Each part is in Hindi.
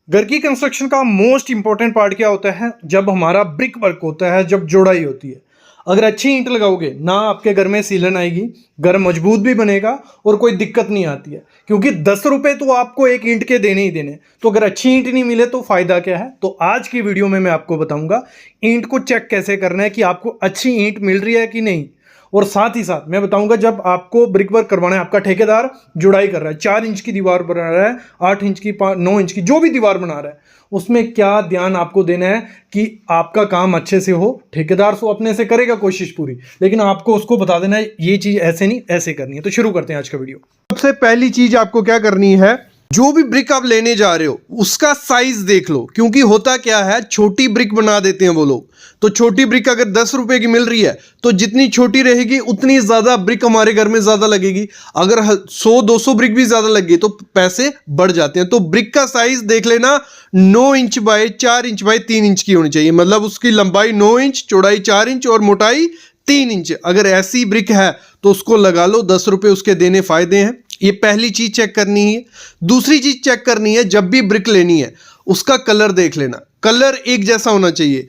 घर की कंस्ट्रक्शन का मोस्ट इंपॉर्टेंट पार्ट क्या होता है? जब हमारा ब्रिक वर्क होता है, जब जोड़ाई होती है। अगर अच्छी ईंट लगाओगे ना, आपके घर में सीलन आएगी, घर मजबूत भी बनेगा और कोई दिक्कत नहीं आती है, क्योंकि 10 रुपए तो आपको एक ईंट के देने ही देने। तो अगर अच्छी ईंट नहीं मिले तो फायदा क्या है? तो आज की वीडियो में मैं आपको बताऊंगा ईंट को चेक कैसे करना है कि आपको अच्छी ईंट मिल रही है कि नहीं। और साथ ही साथ मैं बताऊंगा, जब आपको ब्रिक वर्क करवाना है, आपका ठेकेदार जुड़ाई कर रहा है, 4 इंच की दीवार बना रहा है, 8 इंच की, 9 इंच की, जो भी दीवार बना रहा है, उसमें क्या ध्यान आपको देना है कि आपका काम अच्छे से हो। ठेकेदार सो अपने से करेगा कोशिश पूरी, लेकिन आपको उसको बता देना है ये चीज ऐसे नहीं ऐसे करनी है। तो शुरू करते हैं आज का वीडियो। सबसे पहली चीज आपको क्या करनी है, जो भी ब्रिक आप लेने जा रहे हो उसका साइज देख लो, क्योंकि होता क्या है, छोटी ब्रिक बना देते हैं वो लोग। तो छोटी ब्रिक अगर 10 रुपए की मिल रही है तो जितनी छोटी रहेगी उतनी ज्यादा ब्रिक हमारे घर में ज्यादा लगेगी। अगर 100-200 ब्रिक भी ज्यादा लग गई तो पैसे बढ़ जाते हैं। तो ब्रिक का साइज देख लेना, 9 inch by 4 inch by 3 inch की होनी चाहिए। मतलब उसकी लंबाई 9 इंच, चौड़ाई 4 इंच और मोटाई 3 इंच। अगर ऐसी ब्रिक है तो उसको लगा लो, 10 रुपए उसके देने फायदे हैं। ये पहली चीज चेक करनी है। दूसरी चीज चेक करनी है, जब भी ब्रिक लेनी है उसका कलर देख लेना। कलर एक जैसा होना चाहिए।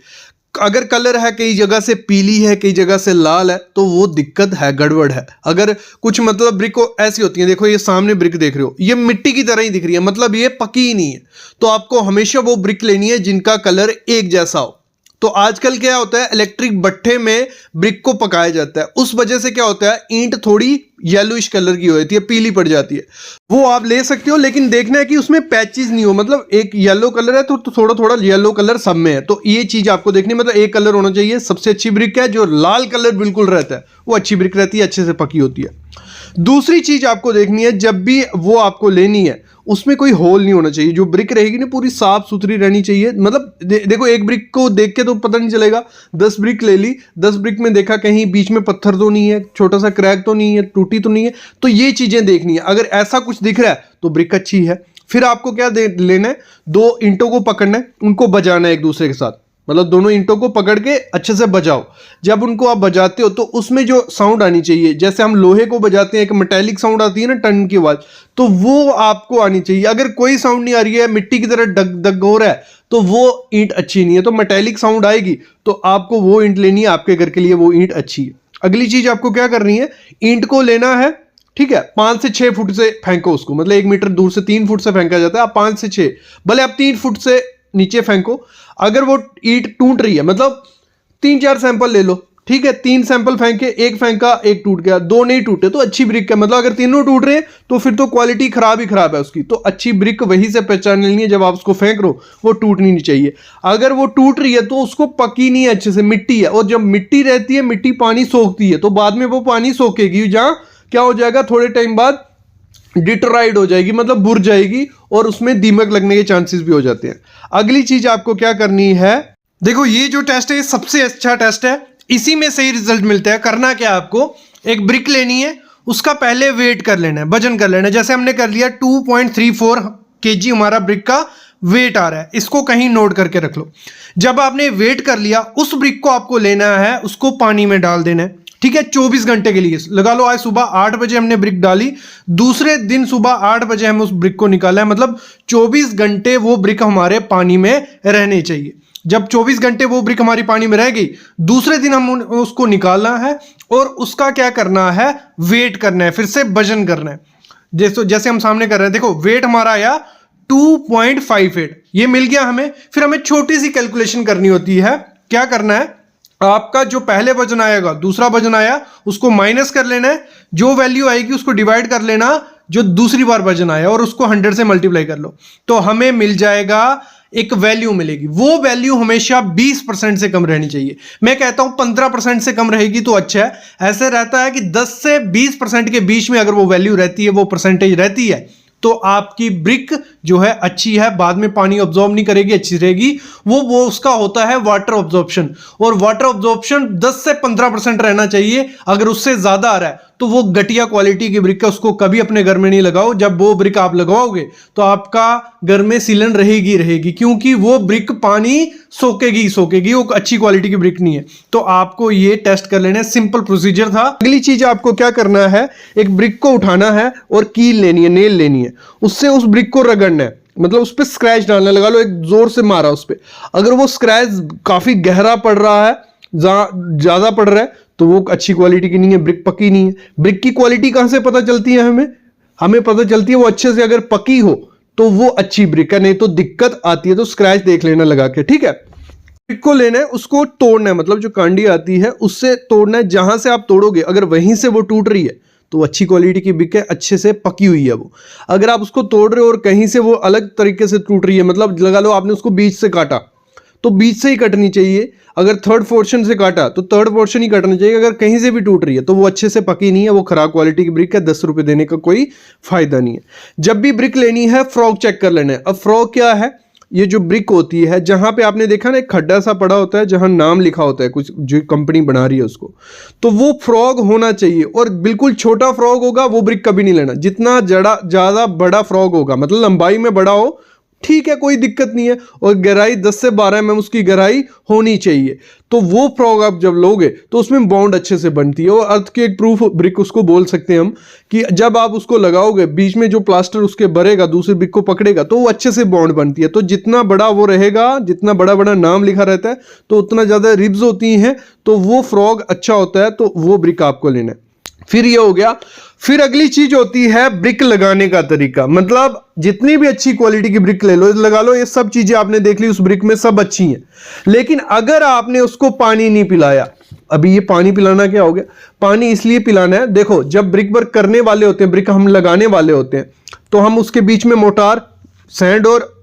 अगर कलर है कई जगह से पीली है, कई जगह से लाल है, तो वो दिक्कत है, गड़बड़ है। अगर कुछ मतलब ब्रिक ऐसी होती है, देखो ये सामने ब्रिक देख रहे हो, ये मिट्टी की तरह ही दिख रही है, मतलब ये पकी ही नहीं है। तो आपको हमेशा वो ब्रिक लेनी है जिनका कलर एक जैसा हो। तो आजकल क्या होता है, इलेक्ट्रिक भट्ठे में ब्रिक को पकाया जाता है, उस वजह से क्या होता है, ईंट थोड़ी येलोइश कलर की होती है, पीली पड़ जाती है। वो आप ले सकते हो, लेकिन देखना है कि उसमें पैचेस नहीं हो। मतलब एक येलो कलर है तो थोड़ा थोड़ा येलो कलर सब में है, तो ये चीज आपको देखनी है। मतलब एक कलर होना चाहिए। सबसे अच्छी ब्रिक है जो लाल कलर बिल्कुल रहता है, वो अच्छी ब्रिक रहती है, अच्छे से पकी होती है। दूसरी चीज आपको देखनी है, जब भी वो आपको लेनी है उसमें कोई होल नहीं होना चाहिए। जो ब्रिक रहेगी ना पूरी साफ सुथरी रहनी चाहिए। मतलब देखो, एक ब्रिक को देख के तो पता नहीं चलेगा। 10 ब्रिक ले ली, 10 ब्रिक में देखा कहीं बीच में पत्थर तो नहीं है, छोटा सा क्रैक तो नहीं है, टूटी तो नहीं है। तो ये चीजें देखनी है। अगर ऐसा कुछ दिख रहा है तो ब्रिक अच्छी है। फिर आपको क्या लेना है, 2 ईंटों को पकड़ना है, उनको बजाना है एक दूसरे के साथ। मतलब दोनों ईंटों को पकड़ के अच्छे से बजाओ। जब उनको आप बजाते हो तो उसमें जो साउंड आनी चाहिए, जैसे हम लोहे को बजाते हैं एक मेटेलिक साउंड आती है ना, टन की आवाज, तो वो आपको आनी चाहिए। अगर कोई साउंड नहीं आ रही है, मिट्टी की तरह डग डग हो रहा है, तो वो ईंट अच्छी नहीं है। तो मेटेलिक साउंड आएगी तो आपको वो ईंट लेनी है, आपके घर के लिए वो ईंट अच्छी है। अगली चीज आपको क्या करनी है, ईंट को लेना है, ठीक है, 5 से 6 फुट से फेंको उसको। मतलब 1 मीटर दूर से 3 फुट से फेंका जाता है, आप 5 से 6, भले आप 3 फुट से नीचे फेंको। अगर वो ईंट टूट रही है, मतलब 3-4 सैंपल ले लो, ठीक है, 3 सैंपल फेंके, एक फेंका, एक टूट गया, 2 नहीं टूटे तो अच्छी ब्रिक है। मतलब अगर तीनों टूट रहे हैं तो फिर तो क्वालिटी खराब ही खराब है उसकी। तो अच्छी ब्रिक वहीं से पहचान लेनी है, जब आप उसको फेंक रहे हो वो टूटनी नहीं चाहिए। अगर वो टूट रही है तो उसको पकी नहीं है अच्छे से, मिट्टी है, और जब मिट्टी रहती है, मिट्टी पानी सोखती है, तो बाद में वो पानी सोखेगी, जहां क्या हो जाएगा, थोड़े टाइम बाद डिटोराइड हो जाएगी, मतलब बुर जाएगी, और उसमें दीमक लगने के चांसेस भी हो जाते हैं। अगली चीज आपको क्या करनी है, देखो ये जो टेस्ट है ये सबसे अच्छा टेस्ट है, इसी में सही रिजल्ट मिलता है। करना क्या, आपको एक ब्रिक लेनी है, उसका पहले वेट कर लेना है, वजन कर लेना है। जैसे हमने कर लिया 2.34 kg हमारा ब्रिक का वेट आ रहा है, इसको कहीं नोट करके रख लो। जब आपने वेट कर लिया, उस ब्रिक को आपको लेना है, उसको पानी में डाल देना है, ठीक है, 24 घंटे के लिए लगा लो। आज सुबह 8 बजे हमने ब्रिक डाली, दूसरे दिन सुबह 8 बजे हम उस ब्रिक को निकाला है। मतलब 24 घंटे वो ब्रिक हमारे पानी में रहने चाहिए। जब 24 घंटे वो ब्रिक हमारी पानी में रह गई, दूसरे दिन हम उसको निकालना है और उसका क्या करना है, वेट करना है, फिर से वजन करना है। जैसे हम सामने कर रहे हैं, देखो वेट हमारा आया 2.58, ये मिल गया हमें। फिर हमें छोटी सी कैलकुलेशन करनी होती है। क्या करना है, आपका जो पहले वजन आएगा, दूसरा वजन आया, उसको माइनस कर लेना है, जो वैल्यू आएगी उसको डिवाइड कर लेना जो दूसरी बार वजन आया, और उसको 100 से मल्टीप्लाई कर लो, तो हमें मिल जाएगा, एक वैल्यू मिलेगी। वो वैल्यू हमेशा 20% से कम रहनी चाहिए। मैं कहता हूं 15% से कम रहेगी तो अच्छा है। ऐसे रहता है कि 10 से 20% के बीच में अगर वो वैल्यू रहती है, वो परसेंटेज रहती है, तो आपकी ब्रिक जो है अच्छी है, बाद में पानी ऑब्जॉर्ब नहीं करेगी, अच्छी रहेगी। वो उसका होता है वाटर ऑब्जॉर्प्शन, और वाटर ऑब्जॉर्प्शन 10 से 15% रहना चाहिए। अगर उससे ज्यादा आ रहा है तो वो घटिया क्वालिटी की ब्रिक है, उसको कभी अपने घर में नहीं लगाओ। जब वो ब्रिक आप लगाओगे तो आपका घर में सीलन रहेगी, क्योंकि वो ब्रिक पानी सोखेगी, वो अच्छी क्वालिटी की ब्रिक नहीं है। तो आपको ये टेस्ट कर लेना है, सिंपल प्रोसीजर था। अगली चीज आपको क्या करना है, एक ब्रिक को उठाना है और कील लेनी है, नेल लेनी है, उससे उस ब्रिक को रगड़ना है। मतलब उस पर स्क्रैच डालने लगा लो, एक जोर से मारा उस पर, अगर वो स्क्रैच काफी गहरा पड़ रहा है, ज्यादा पड़ रहा है, तो वो अच्छी क्वालिटी की नहीं है, ब्रिक पक्की नहीं है। ब्रिक की क्वालिटी कहां से पता चलती है हमें? हमें पता चलती है वो अच्छे से अगर पकी हो तो वो अच्छी ब्रिक है, नहीं तो दिक्कत आती है। तो स्क्रैच देख लेना लगा के, ठीक है। ब्रिक को लेना है, उसको तोड़ना है, मतलब जो कांडी आती है उससे तोड़ना है। जहां से आप तोड़ोगे अगर वहीं से वो टूट रही है तो अच्छी क्वालिटी की ब्रिक है, अच्छे से पकी हुई है वो। अगर आप उसको तोड़ रहे हो और कहीं से वो अलग तरीके से टूट रही है, मतलब लगा लो आपने उसको बीच से काटा तो बीच से ही कटनी चाहिए। अगर थर्ड पोर्शन से काटा तो थर्ड पोर्शन ही कटना चाहिए। अगर कहीं से भी टूट रही है तो वो अच्छे से पकी नहीं है, वो खराब क्वालिटी की ब्रिक है, 10 रुपये देने का कोई फायदा नहीं है। जब भी ब्रिक लेनी है फ्रॉग चेक कर लेना है। अब फ्रॉग क्या है? ये जो ब्रिक होती है, जहां पे आपने देखा ना एक खड्डा सा पड़ा होता है जहां नाम लिखा होता है कुछ, जो कंपनी बना रही है उसको, तो वो फ्रॉग होना चाहिए। और बिल्कुल छोटा फ्रॉग होगा वो ब्रिक कभी नहीं लेना। जितना ज्यादा बड़ा फ्रॉग होगा, मतलब लंबाई में बड़ा हो, ठीक है, कोई दिक्कत नहीं है, और गहराई 10 से 12 mm उसकी गहराई होनी चाहिए, तो वो फ्रॉग आप जब लोगे तो उसमें बॉन्ड अच्छे से बनती है। और अर्थ के एक प्रूफ ब्रिक उसको बोल सकते हैं हम, कि जब आप उसको लगाओगे बीच में जो प्लास्टर उसके भरेगा, दूसरे ब्रिक को पकड़ेगा, तो वो अच्छे से बॉन्ड बनती है। तो जितना बड़ा वो रहेगा, जितना बड़ा बड़ा नाम लिखा रहता है, तो उतना ज़्यादा रिब्स होती हैं, तो वो फ्रॉग अच्छा होता है, तो वो ब्रिक आपको लेना है। फिर ये हो गया। फिर अगली चीज होती है ब्रिक लगाने का तरीका। मतलब जितनी भी अच्छी क्वालिटी की ब्रिक ले लो, लगा लो, ये सब चीजें आपने देख ली, उस ब्रिक में सब अच्छी हैं, लेकिन अगर आपने उसको पानी नहीं पिलाया, अभी ये पानी पिलाना क्या हो गया? पानी इसलिए पिलाना है, देखो जब ब्रिक वर्क करने वाले होते हैं, ब्रिक हम लगाने वाले होते हैं, तो हम उसके बीच में मोटार, सैंड और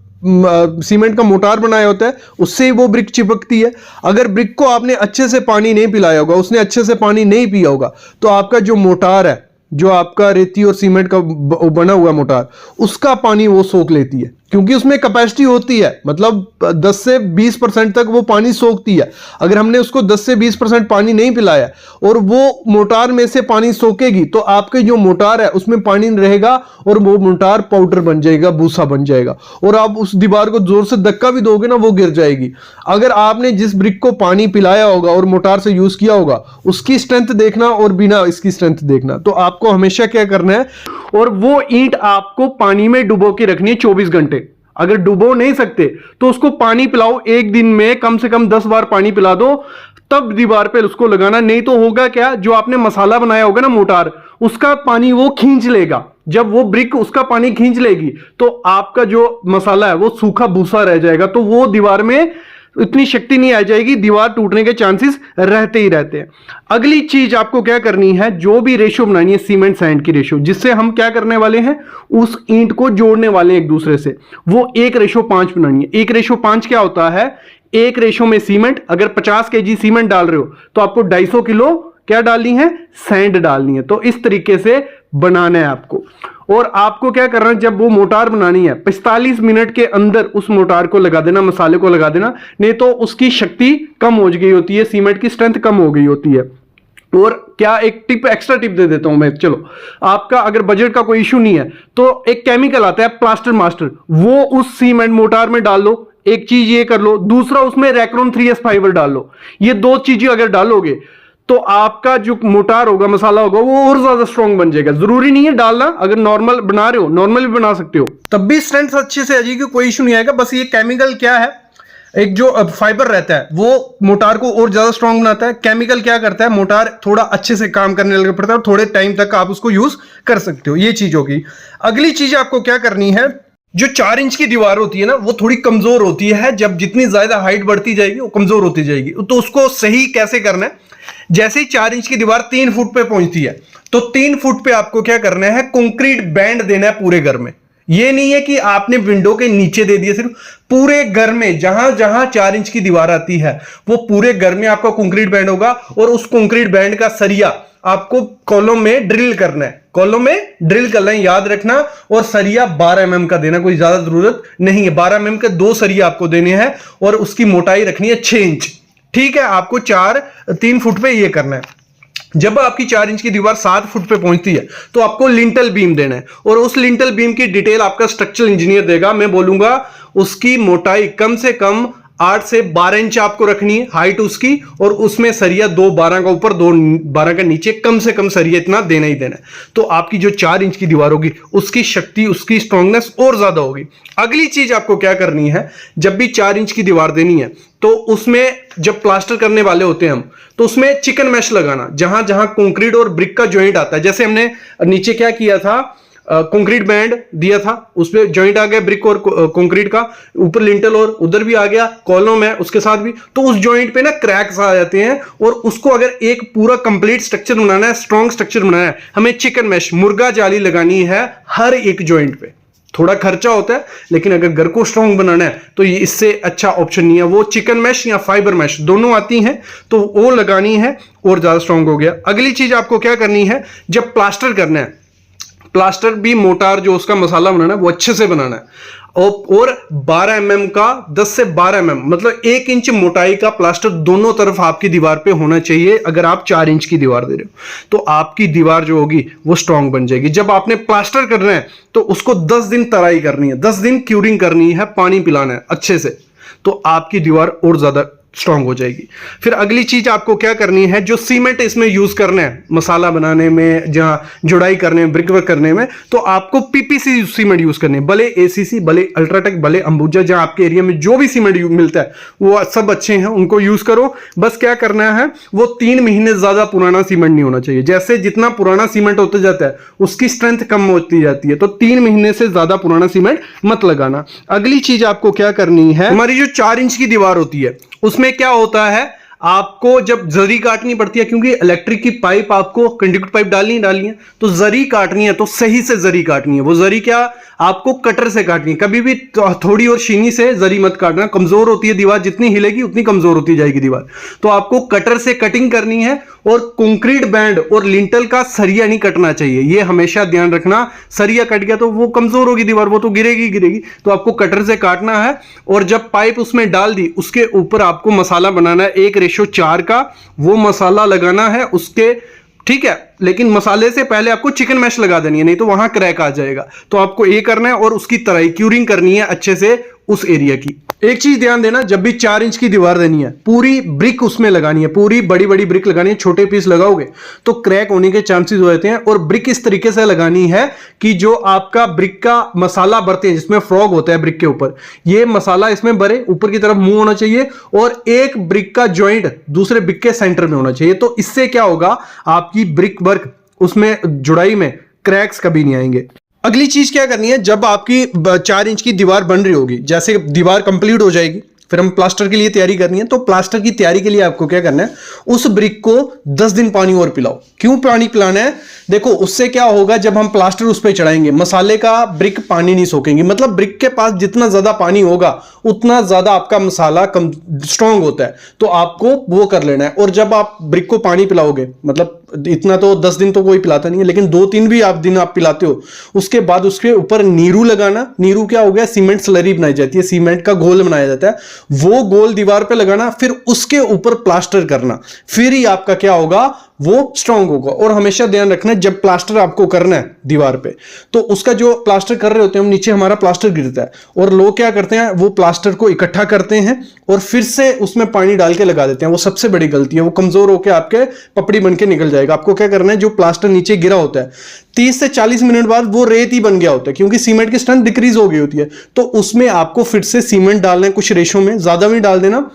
सीमेंट का मोटार बनाया होता है, उससे ही वो ब्रिक चिपकती है। अगर ब्रिक को आपने अच्छे से पानी नहीं पिलाया होगा, उसने अच्छे से पानी नहीं पिया होगा, तो आपका जो मोटार है, जो आपका रेती और सीमेंट का बना हुआ मोटार, उसका पानी वो सोख लेती है, क्योंकि उसमें कैपेसिटी होती है, मतलब 10 से 20% तक वो पानी सोखती है। अगर हमने उसको 10 से 20% पानी नहीं पिलाया और वो मोटार में से पानी सोखेगी, तो आपके जो मोटार है उसमें पानी रहेगा और वो मोटार पाउडर बन जाएगा, भूसा बन जाएगा, और आप उस दीवार को जोर से धक्का भी दोगे ना, वो गिर जाएगी। अगर आपने जिस ब्रिक को पानी पिलाया होगा और मोटार से यूज किया होगा, उसकी स्ट्रेंथ देखना और बिना इसकी स्ट्रेंथ देखना। तो आपको हमेशा क्या करना है, और वो ईंट आपको पानी में डुबो के रखनी है 24 घंटे। अगर डुबो नहीं सकते तो उसको पानी पिलाओ, एक दिन में कम से कम 10 बार पानी पिला दो, तब दीवार पे उसको लगाना। नहीं तो होगा क्या, जो आपने मसाला बनाया होगा ना मोटार, उसका पानी वो खींच लेगा। जब वो ब्रिक उसका पानी खींच लेगी तो आपका जो मसाला है वो सूखा भूसा रह जाएगा, तो वो दीवार में इतनी शक्ति नहीं आ जाएगी, दीवार टूटने के चांसेस रहते ही रहते हैं। अगली चीज आपको क्या करनी है, जो भी रेशो बनानी है सीमेंट सैंड की रेशो, जिससे हम क्या करने वाले हैं, उस ईंट को जोड़ने वाले हैं एक दूसरे से, वो 1:5 बनानी है। 1:5 क्या होता है, एक रेशो में सीमेंट, अगर 50 kg सीमेंट डाल रहे हो तो आपको 250 किलो क्या डालनी है, सैंड डालनी है। तो इस तरीके से बनाना है आपको। और आपको क्या करना है, जब वो मोटार बनानी है 45 मिनट के अंदर उस मोटार को लगा देना, मसाले को लगा देना, नहीं तो उसकी शक्ति कम हो गई होती है, सीमेंट की स्ट्रेंथ कम हो गई होती है। और क्या एक टिप, एक्स्ट्रा टिप दे देता हूं मैं, चलो आपका अगर बजट का कोई इशू नहीं है तो एक केमिकल आता है प्लास्टर मास्टर, वो उस सीमेंट मोटार में डाल लो। एक चीज ये कर लो, दूसरा उसमें रैक्रॉन 3S फाइबर डाल लो। ये दो चीजें अगर डालोगे तो आपका जो मोटार होगा, मसाला होगा, वो और ज्यादा स्ट्रॉन्ग बन जाएगा। जरूरी नहीं है डालना, अगर नॉर्मल बना रहे हो नॉर्मल भी बना सकते हो, तब भी स्ट्रेंथ अच्छे से आ जाएगी, कोई इशू नहीं आएगा। बस ये केमिकल क्या है, एक जो फाइबर रहता है वो मोटार को और ज्यादा स्ट्रॉन्ग बनाता है। केमिकल क्या करता है, मोटार थोड़ा अच्छे से काम करने लग पड़ता है और थोड़े टाइम तक आप उसको यूज कर सकते हो। ये चीज होगी। अगली चीज आपको क्या करनी है, जो 4 इंच की दीवार होती है ना, वो थोड़ी कमजोर होती है। जब जितनी ज्यादा हाइट बढ़ती जाएगी वो कमजोर होती जाएगी। तो उसको सही कैसे करना है, जैसे ही 4 इंच की दीवार 3 फुट पे पहुंचती है तो 3 फुट पे आपको क्या करना है, कंक्रीट बैंड देना है पूरे घर में। ये नहीं है कि आपने विंडो के नीचे दे दिया, सिर्फ पूरे घर में जहां जहां 4 इंच की दीवार आती है वो पूरे घर में आपका कंक्रीट बैंड होगा। और उस कंक्रीट बैंड का सरिया आपको कॉलम में ड्रिल करना है, कॉलम में ड्रिल करना है, याद रखना। और सरिया 12 mm का देना, कोई ज्यादा जरूरत नहीं है। 12 mm के 2 सरिया आपको देने हैं और उसकी मोटाई रखनी है 6 इंच। ठीक है, आपको 3 फुट पे ये करना है। जब आपकी 4 इंच की दीवार 7 फुट पे पहुंचती है तो आपको लिंटल बीम देना है, और उस लिंटल बीम की डिटेल आपका स्ट्रक्चरल इंजीनियर देगा। मैं बोलूंगा उसकी मोटाई कम से कम 8 से 12 इंच आपको रखनी है हाइट उसकी, और उसमें सरिया 2 12 का ऊपर 2 12 का नीचे, कम से कम सरिया इतना देना ही देना है। तो आपकी जो 4 इंच की दीवार होगी उसकी शक्ति, उसकी स्ट्रांगनेस और ज्यादा होगी। अगली चीज आपको क्या करनी है, जब भी 4 इंच की दीवार देनी है तो उसमें जब प्लास्टर करने वाले होते हैं हम, तो उसमें चिकन मैश लगाना, जहां जहां कंक्रीट और ब्रिक का जॉइंट आता है। जैसे हमने नीचे क्या किया था, कंक्रीट बैंड दिया था, उसमें जॉइंट आ गया ब्रिक और कंक्रीट का, ऊपर लिंटल और उधर भी आ गया कॉलम है उसके साथ भी, तो उस जॉइंट पे ना क्रैक्स आ जाते हैं। और उसको अगर एक पूरा कंप्लीट स्ट्रक्चर बनाना है, स्ट्रॉन्ग स्ट्रक्चर बनाना है, हमें चिकन मैश, मुर्गा जाली लगानी है हर एक जॉइंट पे। थोड़ा खर्चा होता है, लेकिन अगर घर को स्ट्रॉन्ग बनाना है तो ये इससे अच्छा ऑप्शन नहीं है। वो चिकन मैश या फाइबर मैश दोनों आती हैं, तो वो लगानी है और ज्यादा स्ट्रॉन्ग हो गया। अगली चीज आपको क्या करनी है, जब प्लास्टर करना है, प्लास्टर भी मोटार जो उसका मसाला बनाना है वो अच्छे से बनाना है, और 12 mm का, 10 से 12 mm मतलब 1 इंच मोटाई का प्लास्टर दोनों तरफ आपकी दीवार पे होना चाहिए। अगर आप 4 इंच की दीवार दे रहे हो तो आपकी दीवार जो होगी वो स्ट्रांग बन जाएगी। जब आपने प्लास्टर करना है तो उसको 10 दिन तराई करनी है, 10 दिन क्यूरिंग करनी है, पानी पिलाना है अच्छे से, तो आपकी दीवार और ज्यादा स्ट्रांग हो जाएगी। फिर अगली चीज आपको क्या करनी है, जो सीमेंट इसमें यूज करना है मसाला बनाने में, जहां जुड़ाई करने में, ब्रिक वर्क करने में, तो आपको पीपीसी सीमेंट यूज करनी है, भले एसीसी, भले अल्ट्राटेक, भले अंबुजा, जहां आपके एरिया में जो भी सीमेंट मिलता है वो सब अच्छे हैं, उनको यूज करो। बस क्या करना है, वो 3 महीने ज्यादा पुराना सीमेंट नहीं होना चाहिए। जैसे जितना पुराना सीमेंट होता जाता है उसकी स्ट्रेंथ कम होती जाती है, तो 3 महीने से ज्यादा पुराना सीमेंट मत लगाना। अगली चीज आपको क्या करनी है, हमारी जो 4 इंच की दीवार होती है उसमें क्या होता है, आपको जब जरी काटनी पड़ती है, क्योंकि इलेक्ट्रिक की पाइप आपको कंडक्टर पाइप डालनी है, तो जरी काटनी है तो सही से जरी काटनी है। वो जरी क्या, आपको कटर से काटनी है, कभी भी थोड़ी और शीनी से जरी मत काटना, कमजोर होती है दीवार, जितनी हिलेगी उतनी कमजोर होती जाएगी दीवार। तो आपको कटर से कटिंग करनी है, और कंक्रीट बैंड और लिंटल का सरिया नहीं कटना चाहिए, ये हमेशा ध्यान रखना। सरिया कट गया तो वो कमजोर होगी दीवार, वो तो गिरेगी, तो आपको कटर से काटना है। और जब पाइप उसमें डाल दी, उसके ऊपर आपको मसाला बनाना है 1:4 का, वो मसाला लगाना है उसके, ठीक है। लेकिन मसाले से पहले आपको चिकन मैश लगा देनी है, नहीं तो वहां क्रैक आ जाएगा। तो आपको ये करना है, और उसकी तरह क्यूरिंग करनी है अच्छे से उस एरिया की। एक चीज ध्यान देना, जब भी 4 इंच की दीवार देनी है, पूरी ब्रिक उसमें लगानी है, पूरी बड़ी बड़ी ब्रिक लगानी है। छोटे पीस लगाओगे तो क्रैक होने के चांसेस हो जाते हैं। और ब्रिक इस तरीके से लगानी है कि जो आपका ब्रिक का मसाला भरते हैं, जिसमें फ्रॉग होता है ब्रिक के ऊपर, ये मसाला इसमें भरे, ऊपर की तरफ मुंह होना चाहिए, और एक ब्रिक का जॉइंट दूसरे ब्रिक के सेंटर में होना चाहिए। तो इससे क्या होगा, आपकी ब्रिक वर्क उसमें जुड़ाई में क्रैक्स कभी नहीं आएंगे। अगली चीज क्या करनी है, जब आपकी 4 इंच की दीवार बन रही होगी, जैसे दीवार कंप्लीट हो जाएगी, फिर हम प्लास्टर के लिए तैयारी करनी है। तो प्लास्टर की तैयारी के लिए आपको क्या करना है, उस ब्रिक को 10 दिन पानी और पिलाओ। क्यों पानी पिलाना है, देखो उससे क्या होगा, जब हम प्लास्टर उस पर चढ़ाएंगे, मसाले का ब्रिक पानी नहीं सोखेंगे, मतलब ब्रिक के पास जितना ज्यादा पानी होगा उतना ज्यादा आपका मसाला कम स्ट्रांग होता है। तो आपको वो कर लेना है। और जब आप ब्रिक को पानी पिलाओगे, मतलब इतना तो 10 दिन तो कोई पिलाता नहीं है, लेकिन 2-3 भी दिन आप पिलाते हो, उसके बाद उसके ऊपर नीरू लगाना। नीरू क्या हो गया, सीमेंट स्लरी बनाई जाती है, सीमेंट का घोल बनाया जाता है, वो गोल दीवार पे लगाना, फिर उसके ऊपर प्लास्टर करना, फिर ही आपका क्या होगा, वो स्ट्रांग होगा। और हमेशा ध्यान रखना, जब प्लास्टर आपको करना है दीवार पे, तो उसका जो प्लास्टर कर रहे होते हैं हम, नीचे हमारा प्लास्टर गिरता है, और लोग क्या करते हैं, वो प्लास्टर को इकट्ठा करते हैं और फिर से उसमें पानी डाल के लगा देते हैं। वो सबसे बड़ी गलती है, वो कमजोर होकर आपके पपड़ी बन के निकल जाएगा। आपको क्या करना है, जो प्लास्टर नीचे गिरा होता है, 30 से 40 मिनट बाद वो रेत ही बन गया होता है, क्योंकि सीमेंट की स्ट्रेंथ डिक्रीज हो गई होती है। तो उसमें आपको फिर से सीमेंट डालना है, कुछ रेशो में, ज्यादा भी डाल देना,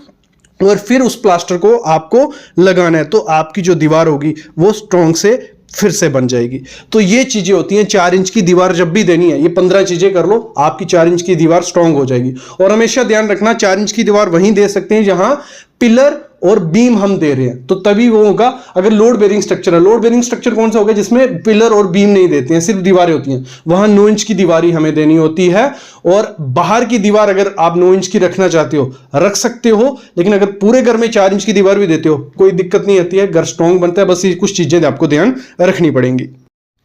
और फिर उस प्लास्टर को आपको लगाना है। तो आपकी जो दीवार होगी वो स्ट्रॉन्ग से फिर से बन जाएगी। तो ये चीजें होती हैं, 4 इंच की दीवार जब भी देनी है, ये 15 चीजें कर लो, आपकी 4 इंच की दीवार स्ट्रॉन्ग हो जाएगी। और हमेशा ध्यान रखना, 4 इंच की दीवार वहीं दे सकते हैं जहां पिलर और बीम हम दे रहे हैं, तो तभी वो होगा। अगर लोड बेरिंग स्ट्रक्चर है, लोड बेरिंग स्ट्रक्चर कौन सा होगा, जिसमें पिलर और बीम नहीं देते हैं, सिर्फ दीवारें होती हैं, वहां 9 इंच की दीवार ही हमें देनी होती है। और बाहर की दीवार अगर आप 9 इंच की रखना चाहते हो, रख सकते हो, लेकिन अगर पूरे घर में 4 इंच की दीवार भी देते हो, कोई दिक्कत नहीं आती है, घर स्ट्रॉन्ग बनता है। बस ये कुछ चीजें आपको ध्यान रखनी पड़ेंगी।